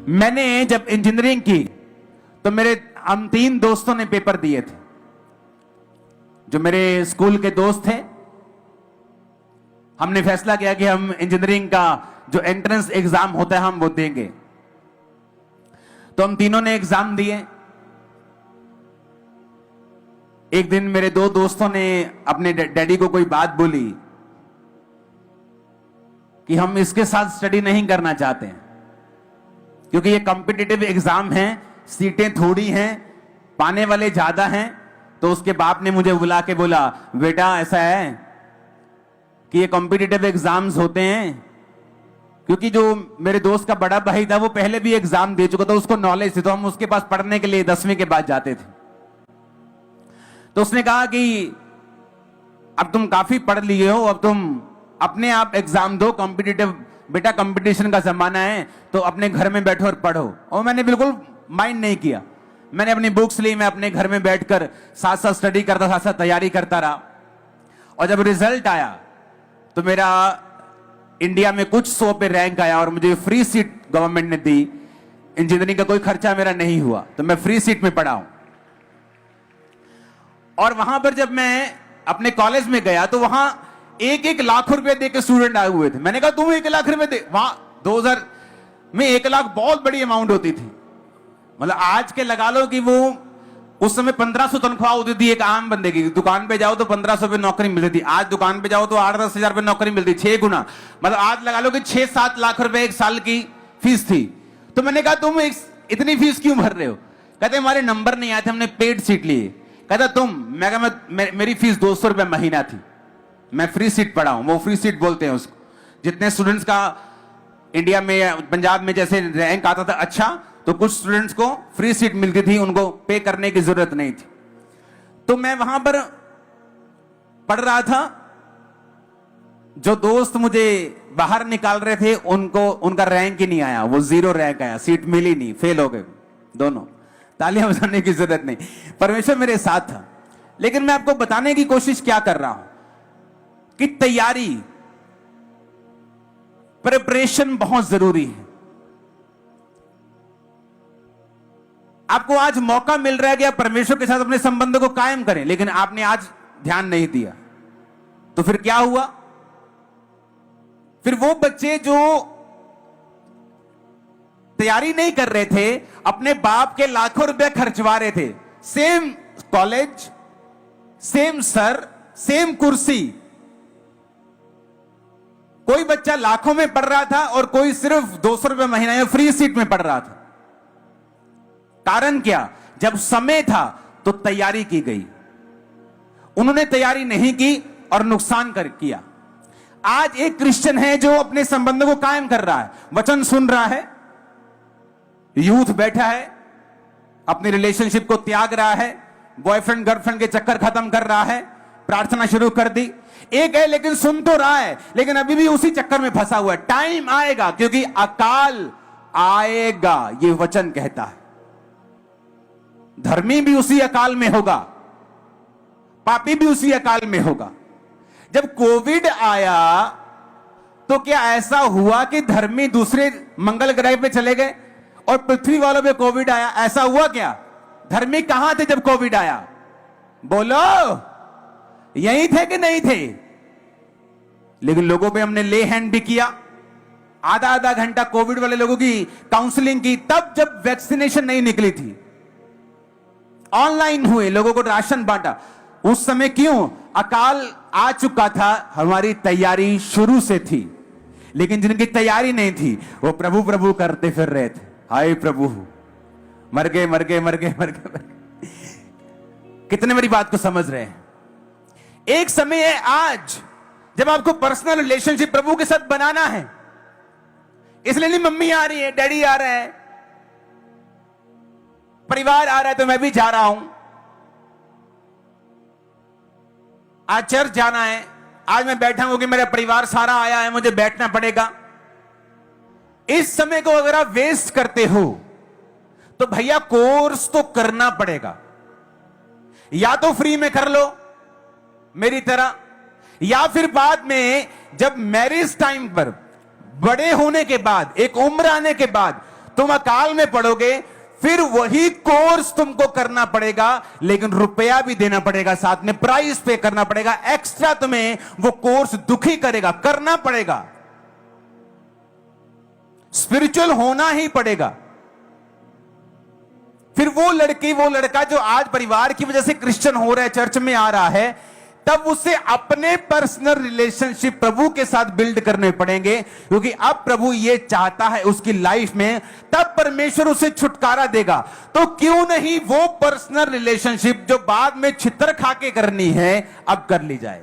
मैंने जब इंजीनियरिंग की तो हम 3 दोस्तों ने पेपर दिए थे। जो मेरे स्कूल के दोस्त थे, हमने फैसला किया कि हम इंजीनियरिंग का जो एंट्रेंस एग्जाम होता है हम वो देंगे। तो हम तीनों ने एग्जाम दिए। एक दिन मेरे 2 दोस्तों ने अपने डैडी को कोई बात बोली कि हम इसके साथ स्टडी नहीं करना चाहते हैं, क्योंकि ये कॉम्पिटिटिव एग्जाम है, सीटें थोड़ी हैं, पाने वाले ज्यादा हैं। तो उसके बाप ने मुझे बुला के बोला, बेटा ऐसा है कि ये कॉम्पिटिटिव एग्जाम्स होते हैं, क्योंकि जो मेरे दोस्त का बड़ा भाई था वो पहले भी एग्जाम दे चुका था, उसको नॉलेज थी, तो हम उसके पास पढ़ने के लिए 10वीं के बाद जाते थे। तो उसने कहा कि अब तुम काफी पढ़ लिए हो, अब तुम अपने आप एग्जाम दो, कॉम्पिटिटिव बेटा कंपटीशन का जमाना है, तो अपने घर में बैठो और पढ़ो। और मैंने बिल्कुल माइंड नहीं किया। मैंने अपनी बुक्स ली, मैं अपने घर में बैठकर साथ साथ स्टडी करता, साथ साथ तैयारी करता रहा। और जब रिजल्ट आया तो मेरा इंडिया में कुछ 100 पे रैंक आया और मुझे फ्री सीट गवर्नमेंट ने दी। इंजीनियरिंग का कोई खर्चा मेरा नहीं हुआ, तो मैं फ्री सीट में पढ़ा हूं। और वहां पर जब मैं अपने कॉलेज में गया तो वहां 1-1 लाख रुपए दे के स्टूडेंट आए हुए थे। मैंने कहा तुम 1 लाख रुपए दे, वहां 2000 में 1 लाख बहुत बड़ी अमाउंट होती थी। मतलब आज के लगा लो कि वो उस समय 1500 तनख्वाह होती थी एक आम बंदे की। दुकान पे जाओ तो 1500 पे नौकरी मिलती थी, आज दुकान पे जाओ तो 8-10 हजार पे नौकरी मिलती, 6 गुना। मतलब आज लगा लो कि 6-7 लाख रुपए एक साल की फीस थी। तो मैंने कहा तुम इतनी फीस क्यों भर रहे हो? कहते हमारे नंबर नहीं आए थे, हमने पेड सीट लिए। कहता तुम, मैं कहा मेरी फीस 200 रुपए महीना थी, मैं फ्री सीट पढ़ा हूं। वो फ्री सीट बोलते हैं उसको। जितने स्टूडेंट्स का इंडिया में, पंजाब में जैसे रैंक आता था अच्छा, तो कुछ स्टूडेंट्स को फ्री सीट मिलती थी, उनको पे करने की जरूरत नहीं थी। तो मैं वहां पर पढ़ रहा था। जो दोस्त मुझे बाहर निकाल रहे थे उनका रैंक ही नहीं आया, वो 0 रैंक आया, सीट मिली नहीं, फेल हो गए दोनों। तालियां बजाने की जरूरत नहीं, परमेश्वर मेरे साथ था। लेकिन मैं आपको बताने की कोशिश क्या कर रहा हूं कि तैयारी, प्रिपरेशन बहुत जरूरी है। आपको आज मौका मिल रहा है कि आप परमेश्वर के साथ अपने संबंध को कायम करें, लेकिन आपने आज ध्यान नहीं दिया। तो फिर क्या हुआ? फिर वो बच्चे जो तैयारी नहीं कर रहे थे, अपने बाप के लाखों रुपए खर्चवा रहे थे, same college, same sir, same कुर्सी। कोई बच्चा लाखों में पढ़ रहा था और कोई सिर्फ 200 रुपए महीना में फ्री सीट में पढ़ रहा था। कारण क्या? जब समय था तो तैयारी की गई, उन्होंने तैयारी नहीं की और नुकसान किया। आज एक क्रिश्चियन है जो अपने संबंध को कायम कर रहा है, वचन सुन रहा है, यूथ बैठा है, अपनी रिलेशनशिप को त्याग रहा है, बॉयफ्रेंड गर्लफ्रेंड के चक्कर खत्म कर रहा है, प्रार्थना शुरू कर दी। एक है लेकिन सुन तो रहा है, लेकिन अभी भी उसी चक्कर में फंसा हुआ है। टाइम आएगा, क्योंकि अकाल आएगा, ये वचन कहता है। धर्मी भी उसी अकाल में होगा, पापी भी उसी अकाल में होगा। जब कोविड आया तो क्या ऐसा हुआ कि धर्मी दूसरे मंगल ग्रह पे चले गए और पृथ्वी वालों पे कोविड आया? ऐसा हुआ क्या? धर्मी कहां थे जब कोविड आया? बोलो, यही थे कि नहीं थे? लेकिन लोगों पे हमने ले हैंड भी किया, आधा घंटा कोविड वाले लोगों की काउंसलिंग की, तब जब वैक्सीनेशन नहीं निकली थी। ऑनलाइन हुए, लोगों को राशन बांटा। उस समय क्यों? अकाल आ चुका था, हमारी तैयारी शुरू से थी। लेकिन जिनकी तैयारी नहीं थी वो प्रभु प्रभु करते फिर रहे थे। हाय प्रभु, मर गए मर गए मर गए मर गए। कितने मेरी बात को समझ रहे हैं? एक समय है आज जब आपको पर्सनल रिलेशनशिप प्रभु के साथ बनाना है। इसलिए नहीं मम्मी आ रही है, डैडी आ रहा है, परिवार आ रहा है तो मैं भी जा रहा हूं, आज चर्च जाना है, आज मैं बैठा हूं कि मेरा परिवार सारा आया है, मुझे बैठना पड़ेगा। इस समय को अगर आप वेस्ट करते हो तो भैया कोर्स तो करना पड़ेगा। या तो फ्री में कर लो मेरी तरह, या फिर बाद में जब मैरिज टाइम पर, बड़े होने के बाद, एक उम्र आने के बाद, तुम अकाल में पड़ोगे, फिर वही कोर्स तुमको करना पड़ेगा, लेकिन रुपया भी देना पड़ेगा, साथ में प्राइस पे करना पड़ेगा, एक्स्ट्रा तुम्हें वो कोर्स दुखी करेगा, करना पड़ेगा, स्पिरिचुअल होना ही पड़ेगा। फिर वो लड़की वो लड़का जो आज परिवार की वजह से क्रिश्चियन हो रहा है, चर्च में आ रहा है, तब उसे अपने पर्सनल रिलेशनशिप प्रभु के साथ बिल्ड करने पड़ेंगे, क्योंकि अब प्रभु ये चाहता है उसकी लाइफ में, तब परमेश्वर उसे छुटकारा देगा। तो क्यों नहीं वो पर्सनल रिलेशनशिप जो बाद में छितर खा के करनी है, अब कर ली जाए।